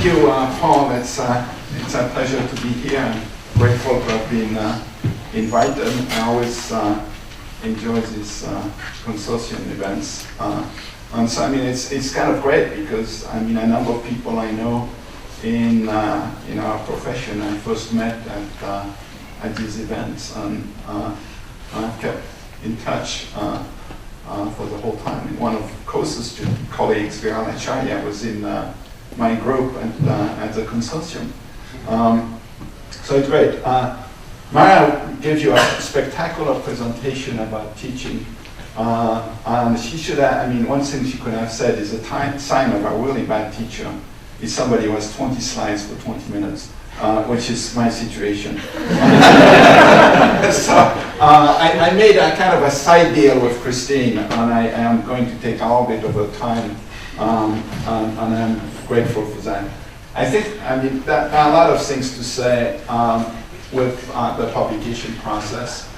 you, Paul. It's a pleasure to be here. I'm grateful to have been invited. I always enjoy these consortium events. And so, I mean, it's kind of great because, I mean, a number of people I know in our profession I first met at these events, and I've kept in touch for the whole time. And one of the closest colleagues, Rene, was in my group at the consortium. So it's great. Mara gave you a spectacular presentation about teaching. And she should have, I mean, one thing she could have said is a sign of a really bad teacher is somebody who has 20 slides for 20 minutes, which is my situation. So I made a kind of a side deal with Christine, and I am going to take a little bit of her time, and I'm grateful for that. I think, I mean, there are a lot of things to say with the publication process.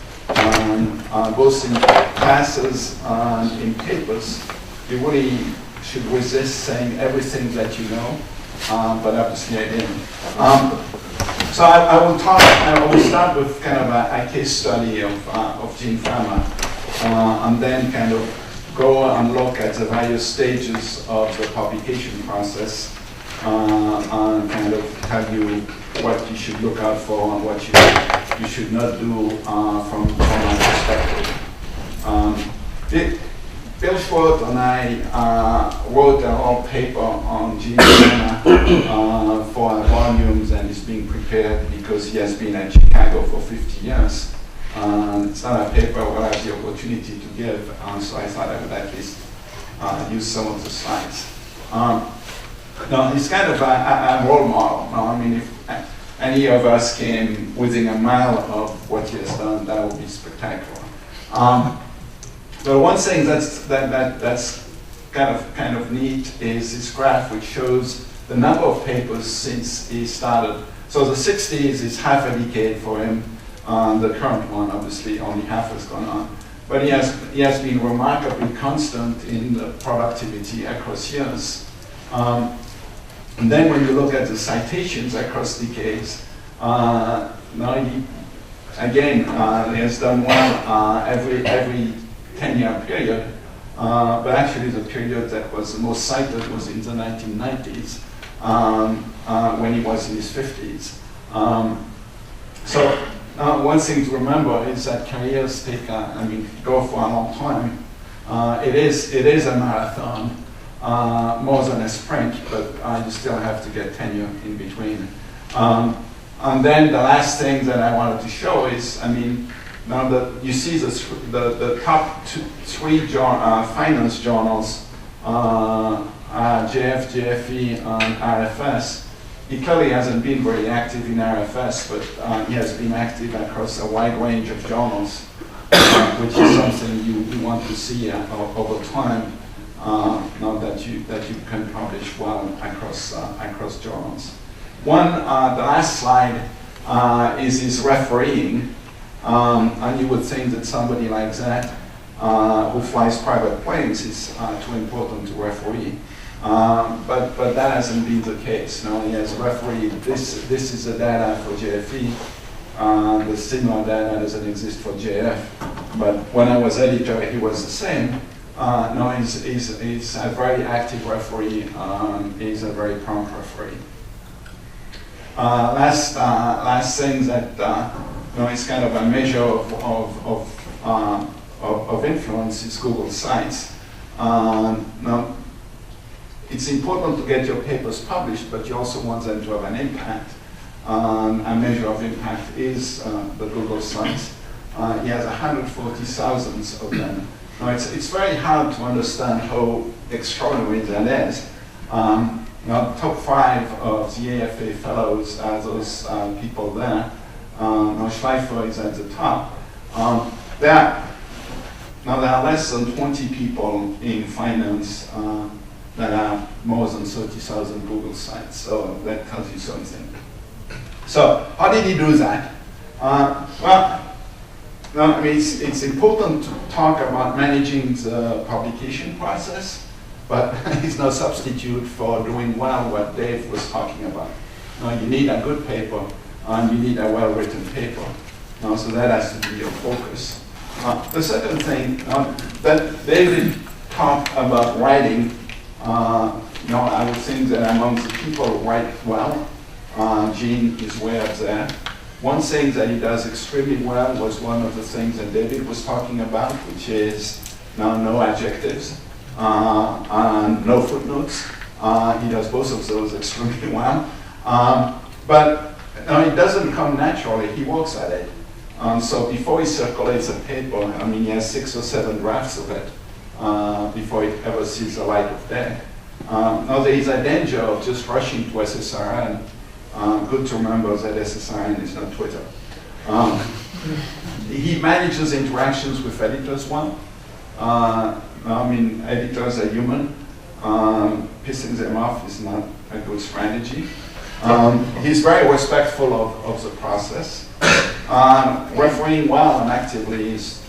Both in classes and in papers, you really should resist saying everything that you know, but obviously I didn't. So I will start with kind of a case study of gene pharma, and then kind of go and look at the various stages of the publication process, and kind of tell you what you should look out for and what you should not do from my perspective. Bill Schwartz and I wrote a whole paper on gene pharma for volumes, and it's being prepared because he has been at Chicago for 50 years. It's not a paper where I have the opportunity to give, so I thought I would at least use some of the slides. No, he's kind of a role model. No, I mean, if any of us came within a mile of what he has done, that would be spectacular. But one thing that's kind of neat is this graph, which shows the number of papers since he started. So the 60s is half a decade for him. The current one, obviously, only half has gone on. But he has been remarkably constant in the productivity across years. And then when you look at the citations across decades, now he has done one every 10-year period, but actually the period that was the most cited was in the 1990s, when he was in his 50s. So one thing to remember is that careers go for a long time. It is a marathon. More than a sprint, but you still have to get tenure in between. And then the last thing that I wanted to show is, I mean, now that you see the top three finance journals, JF, JFE, and RFS. He clearly hasn't been very active in RFS, but he has been active across a wide range of journals, which is something you want to see over time. Now that you can publish well across journals. The last slide is his refereeing, and you would think that somebody like that who flies private planes is too important to referee, but that hasn't been the case. Now he has refereed. This is the data for JFE. The similar data doesn't exist for JF, but when I was editor, he was the same. No, he's a very active referee. He's a very prompt referee. Last thing that is kind of a measure of influence is Google Sites. Now, it's important to get your papers published, but you also want them to have an impact. A measure of impact is the Google Sites. He has 140,000 of them. Now, it's very hard to understand how extraordinary that is. Now, the top 5 of the AFA fellows are those people there. Now, Schleifer is at the top. There are less than 20 people in finance that have more than 30,000 Google sites, so that tells you something. So, how did he do that? It's important to talk about managing the publication process. but it's no substitute for doing well what Dave was talking about. You need a good paper, and you need a well-written paper. So that has to be your focus. The second thing that David talked about writing, I would think that amongst the people who write well, Gene is way up there. One thing that he does extremely well was one of the things that David was talking about, which is no adjectives and no footnotes. He does both of those extremely well. But it doesn't come naturally. He works at it. So before he circulates a paper, he has 6 or 7 drafts of it before it ever sees the light of day. Now there is a danger of just rushing to SSRN. Good to remember that SSRN is not Twitter. He manages interactions with editors well. Editors are human. Pissing them off is not a good strategy. He's very respectful of the process. Refereeing well and actively is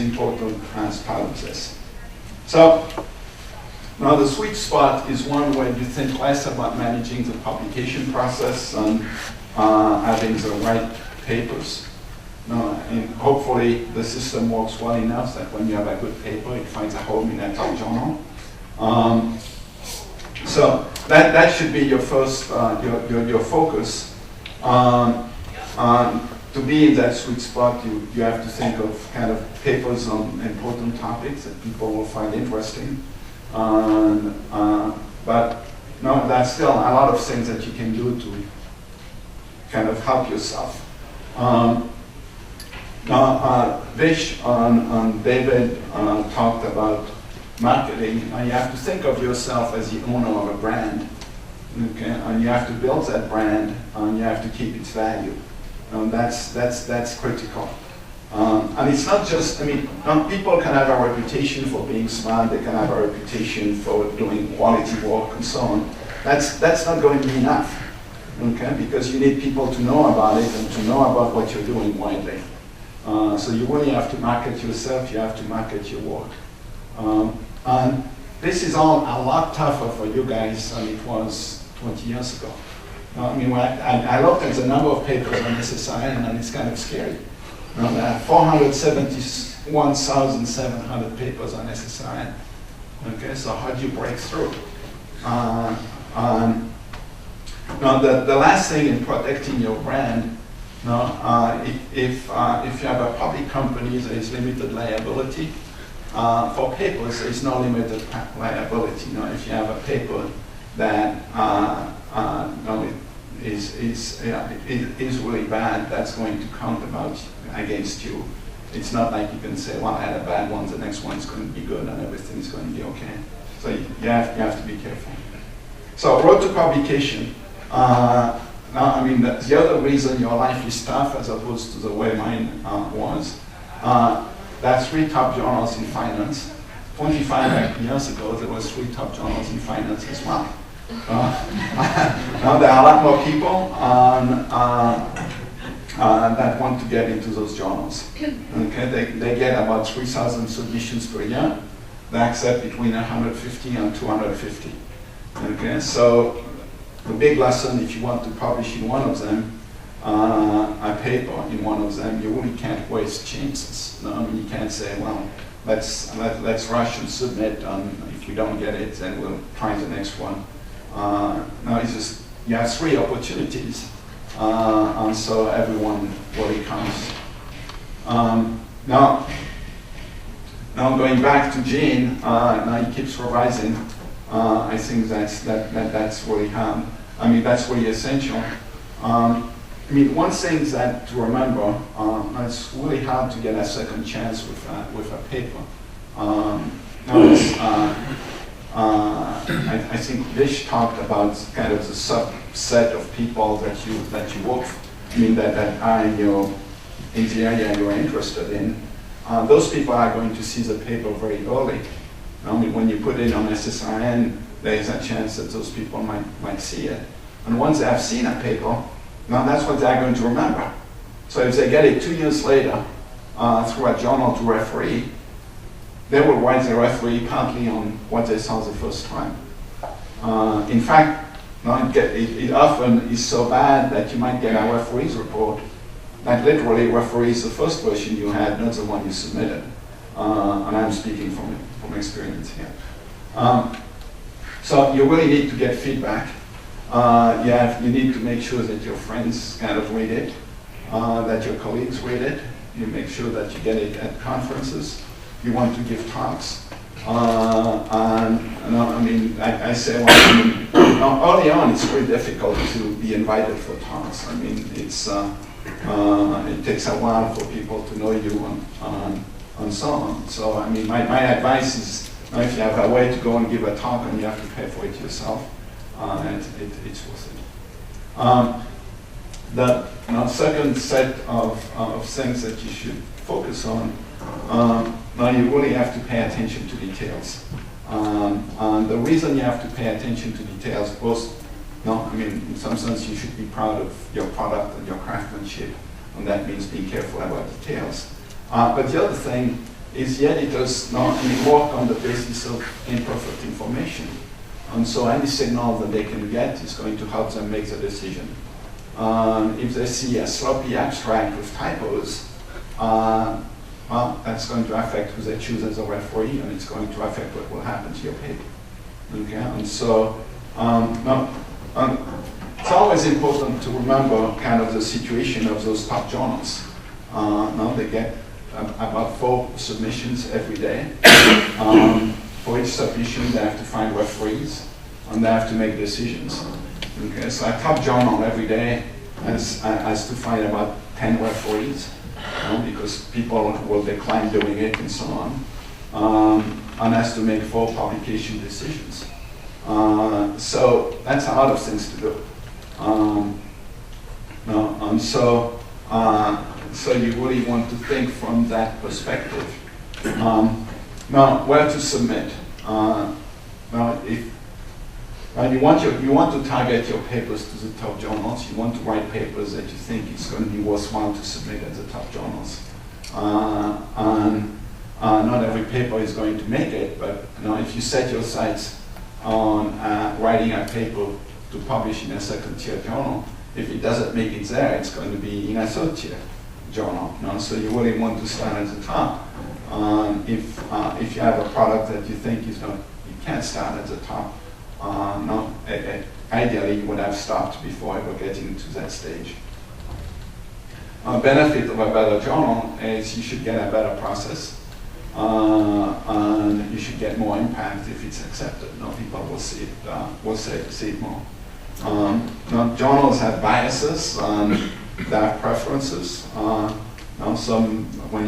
important as part of this. So, now the sweet spot is one where you think less about managing the publication process and having the right papers. And hopefully the system works well enough that when you have a good paper, it finds a home in a top journal. So that should be your first, your focus. To be in that sweet spot, you have to think of kind of papers on important topics that people will find interesting. But that's still a lot of things that you can do to kind of help yourself. Vish and David talked about marketing. You have to think of yourself as the owner of a brand, okay? And you have to build that brand, and you have to keep its value. That's critical. And it's not just, people can have a reputation for being smart, they can have a reputation for doing quality work and so on. That's not going to be enough, okay? Because you need people to know about it and to know about what you're doing widely. So you really have to market yourself, you have to market your work. And this is all a lot tougher for you guys than it was 20 years ago. When I looked at the number of papers on SSIN, and it's kind of scary. There are 471,700 papers on SSIN. Okay, so how do you break through? Now, the last thing in protecting your brand, if you have a public company, there is limited liability. For papers, there is no limited liability. If you have a paper that is really bad, that's going to count against you. It's not like you can say, well, I had a bad one, the next one's going to be good, and everything's going to be okay. So you have to be careful. So road to publication. The other reason your life is tough as opposed to the way mine was, that's 3 top journals in finance. 25 years ago, there was 3 top journals in finance as well. Now there are a lot more people that want to get into those journals. Okay, they get about 3,000 submissions per year. They accept between 150 and 250. Okay, so the big lesson, if you want to publish in one of them, a paper in one of them, you really can't waste chances. You can't say, well, let's rush and submit, and if we don't get it, then we'll try the next one. Now it's just, you have 3 opportunities, and so everyone really counts. Now going back to Gene, now he keeps revising. I think that's really hard. That's really essential. One thing that to remember, it's really hard to get a second chance with a paper. I think Vish talked about kind of the subset of people that you work, that are in the area you're interested in. Those people are going to see the paper very early. When you put it on SSIN, there is a chance that those people might see it. And once they have seen a paper, now that's what they're going to remember. So if they get it 2 years later through a journal to referee, they will write the referee partly on what they saw the first time. In fact, it often is so bad that you might get a referee's report that literally referees the first version you had, not the one you submitted. And I'm speaking from experience here. So you really need to get feedback. You need to make sure that your friends kind of read it, that your colleagues read it. You make sure that you get it at conferences. You want to give talks. I say, early on it's very difficult to be invited for talks. I mean, it takes a while for people to know you and so on. So, I mean, my advice is, if you have a way to go and give a talk and you have to pay for it yourself, it's worth it. The second set of things that you should focus on, now you really have to pay attention to details. And the reason you have to pay attention to details, in some sense you should be proud of your product and your craftsmanship, and that means being careful about details. But the other thing is the editors work on the basis of imperfect information. And so any signal that they can get is going to help them make the decision. If they see a sloppy abstract with typos, that's going to affect who they choose as a referee, and it's going to affect what will happen to your paper. Okay, and so it's always important to remember kind of the situation of those top journals. Now they get about 4 submissions every day. For each submission, they have to find referees, and they have to make decisions. Okay, so a top journal every day has to find about 10 referees, because people will decline doing it and so on, and has to make 4 publication decisions. So that's a lot of things to do. And so you really want to think from that perspective. Now, where to submit? Now, if you want to target your papers to the top journals, you want to write papers that you think it's going to be worthwhile to submit at the top journals. Not every paper is going to make it, but if you set your sights on writing a paper to publish in a second-tier journal, if it doesn't make it there, it's going to be in a third-tier journal. So you really want to start at the top. If you have a product that you think you can't start at the top, ideally you would have stopped before ever getting to that stage. A benefit of a better journal is you should get a better process, and you should get more impact if it's accepted. People will see it more. Journals have biases, they have preferences. When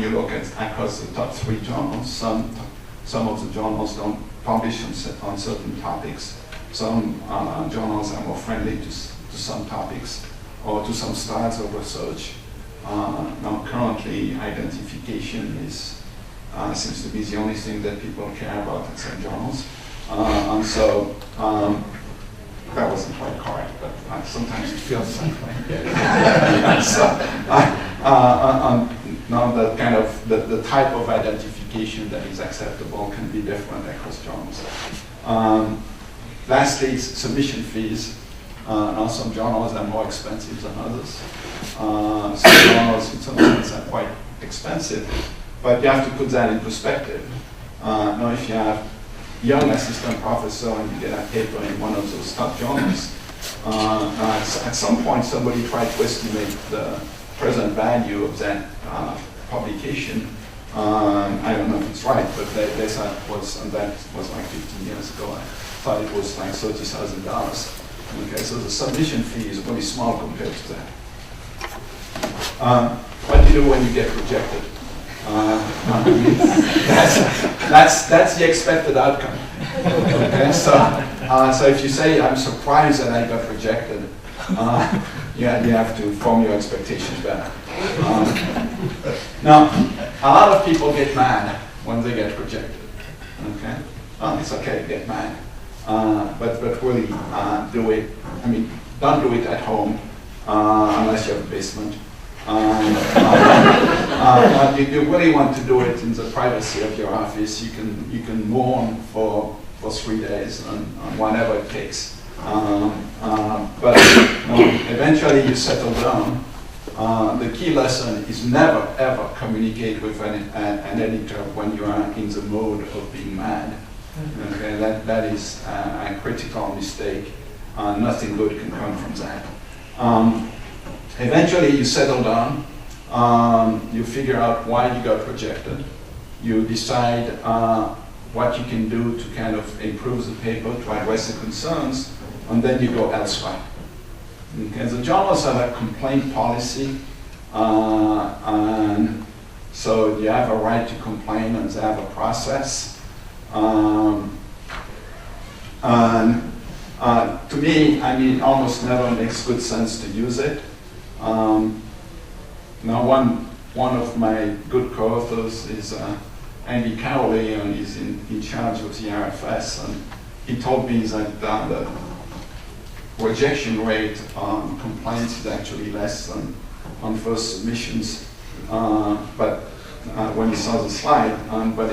you look at across the top 3 journals, some of the journals don't publish on certain topics. Some journals are more friendly to some topics or to some styles of research. Currently, identification seems to be the only thing that people care about in some journals. And so that wasn't quite correct, but sometimes it feels that way. Now the type of identification that is acceptable can be different across journals. Lastly, submission fees. Now some journals are more expensive than others. Some journals in some sense are quite expensive, but you have to put that in perspective. Now if you have young assistant professor and you get a paper in one of those top journals, at some point somebody tried to estimate the present value of that publication. I don't know if it's right, but they thought it was, and that was like 15 years ago, I thought it was like $30,000. Okay, so the submission fee is really small compared to that. What do you do when you get rejected? That's the expected outcome. Okay, so if you say, I'm surprised that I got rejected, you have to form your expectations better. Now, a lot of people get mad when they get rejected. Okay, it's okay to get mad, but really do it. I mean, don't do it at home unless you have a basement. If you really want to do it in the privacy of your office, you can mourn for 3 days on whatever it takes. But eventually you settle down. The key lesson is never ever communicate with an editor when you are in the mode of being mad. Okay, that is a critical mistake. Nothing good can come from that. Eventually you settle down. You figure out why you got rejected. You decide what you can do to kind of improve the paper, to address the concerns, and then you go elsewhere. Okay, the journals have a complaint policy, and so you have a right to complain, and they have a process. To me, I mean, it almost never makes good sense to use it. Now, one of my good co-authors is Andy Cowley, and he's in charge of the RFS, and he told me that the rejection rate on complaints is actually less than on first submissions. But when he saw the slide, but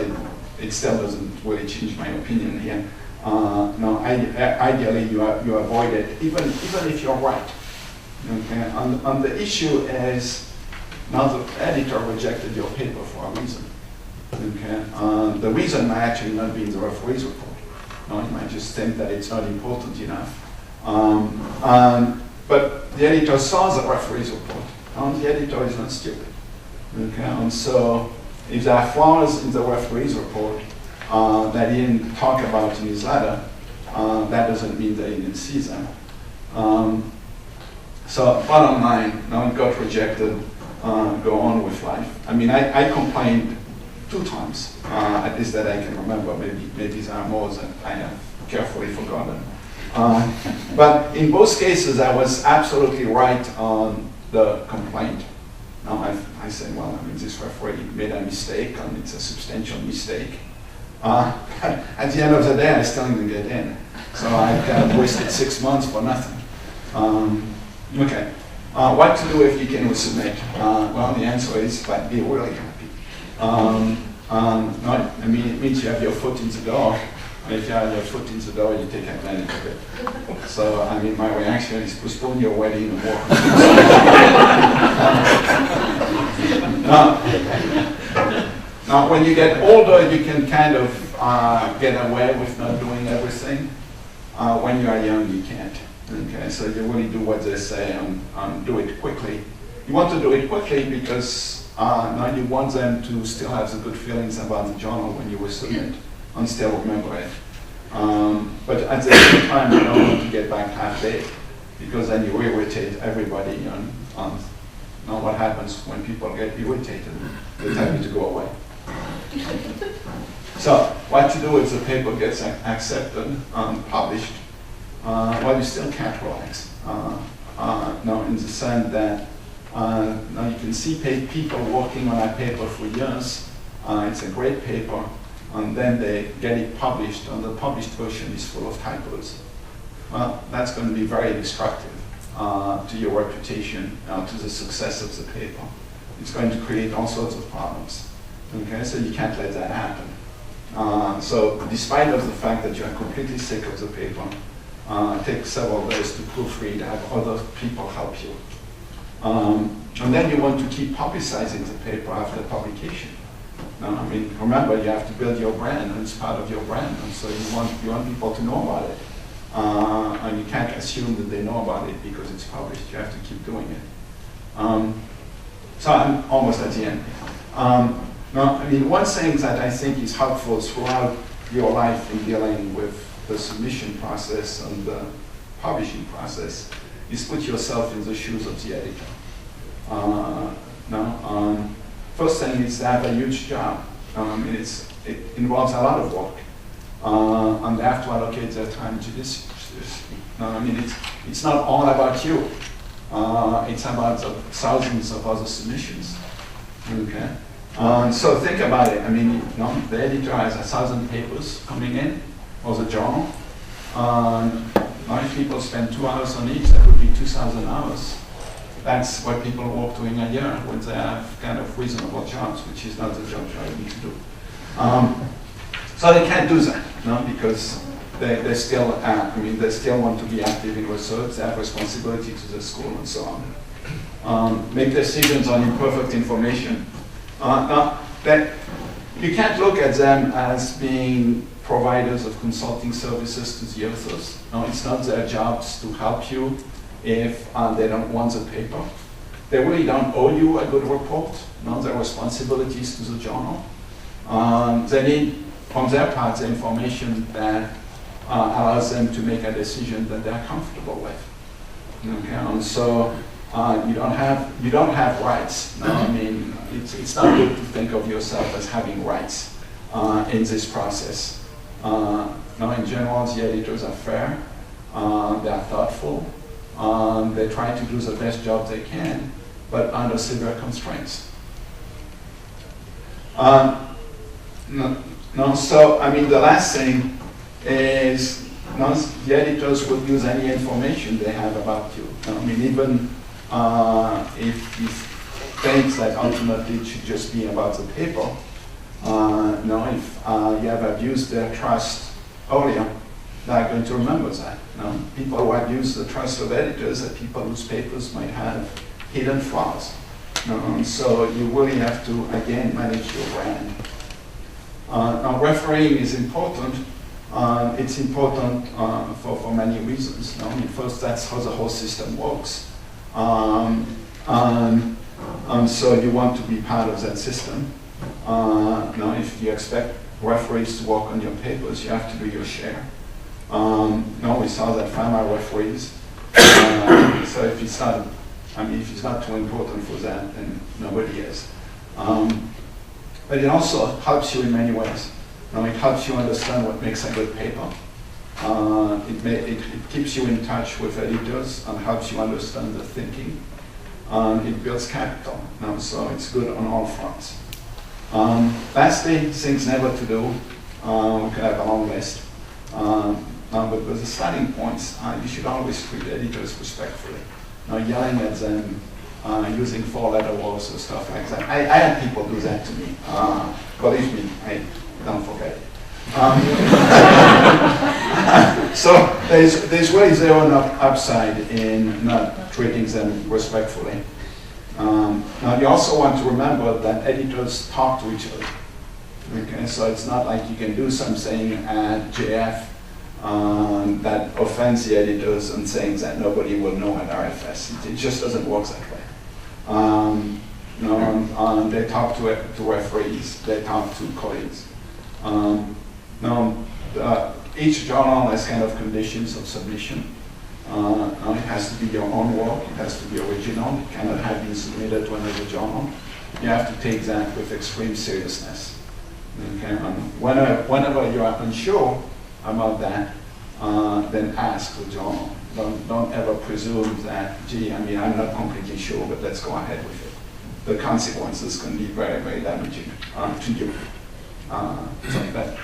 it still doesn't really change my opinion here. No, ideally you avoid it, even if you're right. Okay, and the issue is, now the editor rejected your paper for a reason. Okay, the reason might actually not be in the referee's report. No, you might just think that it's not important enough. But the editor saw the referee's report, and the editor is not stupid. Okay, and so if there are flaws in the referee's report that he didn't talk about in his letter, that doesn't mean that he didn't see them. So bottom line, now it got rejected, go on with life. I mean, I complained 2 times, at least that I can remember. Maybe there are more that I have carefully forgotten. But in both cases, I was absolutely right on the complaint. Now I said, well, I mean, this referee made a mistake, and it's a substantial mistake. At the end of the day, I still didn't get in. So I kind of wasted 6 months for nothing. Okay. What to do if you can resubmit? Well, the answer is, but be really happy. I mean, it means you have your foot in the door. If you have your foot in the door, you take advantage of it. So, I mean, my reaction is postpone your wedding and walk. Now, when you get older, you can kind of get away with not doing everything. When you are young, you can't. Okay, so you really do what they say and do it quickly. You want to do it quickly because now you want them to still have the good feelings about the journal when you resubmit and still remember it. But at the same time, you don't want to get back half-baked because then you irritate everybody. And now what happens when people get irritated? They tell you to go away. So what to do if the paper gets accepted and published? Well, you still can't relax. Now, in the sense that now you can see people working on a paper for years. It's a great paper, and then they get it published, and the published version is full of typos. Well, that's going to be very destructive to your reputation, to the success of the paper. It's going to create all sorts of problems. Okay, so you can't let that happen. So, despite of the fact that you are completely sick of the paper, take several days to proofread, have other people help you. And then you want to keep publicizing the paper after publication. I mean, remember, you have to build your brand, and it's part of your brand, and so you want people to know about it. And you can't assume that they know about it because it's published. You have to keep doing it. So I'm almost at the end. Now, I mean, one thing that I think is helpful throughout your life in dealing with the submission process and the publishing process is put yourself in the shoes of the editor. First thing is to have a huge job. It involves a lot of work. And they have to allocate their time judiciously. I mean, it's not all about you. It's about the thousands of other submissions. Okay. So think about it. I mean, the editor has 1,000 papers coming in, or the journal. If people spend 2 hours on each, that would be 2,000 hours. that's what people work doing a year when they have kind of reasonable jobs, which is not the job you need to do. So they can't do that, because they still, they still want to be active in research. They have responsibility to the school and so on. Make decisions on imperfect information. Now, you can't look at them as being providers of consulting services to the authors. No, it's not their jobs to help you if they don't want the paper. They really don't owe you a good report. No, their responsibilities to the journal. They need, from their part, the information that allows them to make a decision that they're comfortable with. Okay, and so you don't have rights. No, I mean, it's not good to think of yourself as having rights in this process. No, in general, the editors are fair. They are thoughtful. They try to do the best job they can, but under severe constraints. So I mean, the last thing is the editors will use any information they have about you. I mean, even if you think that ultimately it should just be about the paper, if you have abused their trust earlier, they're going to remember that. People who abuse the trust of editors are people whose papers might have hidden flaws. So you really have to, again, manage your brand. Now, refereeing is important. It's important for many reasons. First, that's how the whole system works. So you want to be part of that system. If you expect referees to work on your papers, you have to do your share. We saw that pharma referees. So if it's not, if it's not too important for that, then nobody is. But it also helps you in many ways. It helps you understand what makes a good paper. It keeps you in touch with editors and helps you understand the thinking. It builds capital. So it's good on all fronts. Lastly, things never to do. We could have a long list. But with the starting points, you should always treat editors respectfully. Yelling at them, using four-letter words or stuff like that. I had people do that to me. Believe me, I don't forget it. So there's really zero upside in not treating them respectfully. Now you also want to remember that editors talk to each other. Okay, so it's not like you can do something at JF that offends the editors and saying that nobody will know at RFS. It just doesn't work that way. They talk to referees, they talk to colleagues. Each journal has kind of conditions of submission. It has to be your own work, it has to be original, it cannot have been submitted to another journal. You have to take that with extreme seriousness. Okay? Whenever you are unsure about that, then ask the journal. Don't ever presume that, gee, I'm not completely sure, but let's go ahead with it. The consequences can be very, very damaging to you. So that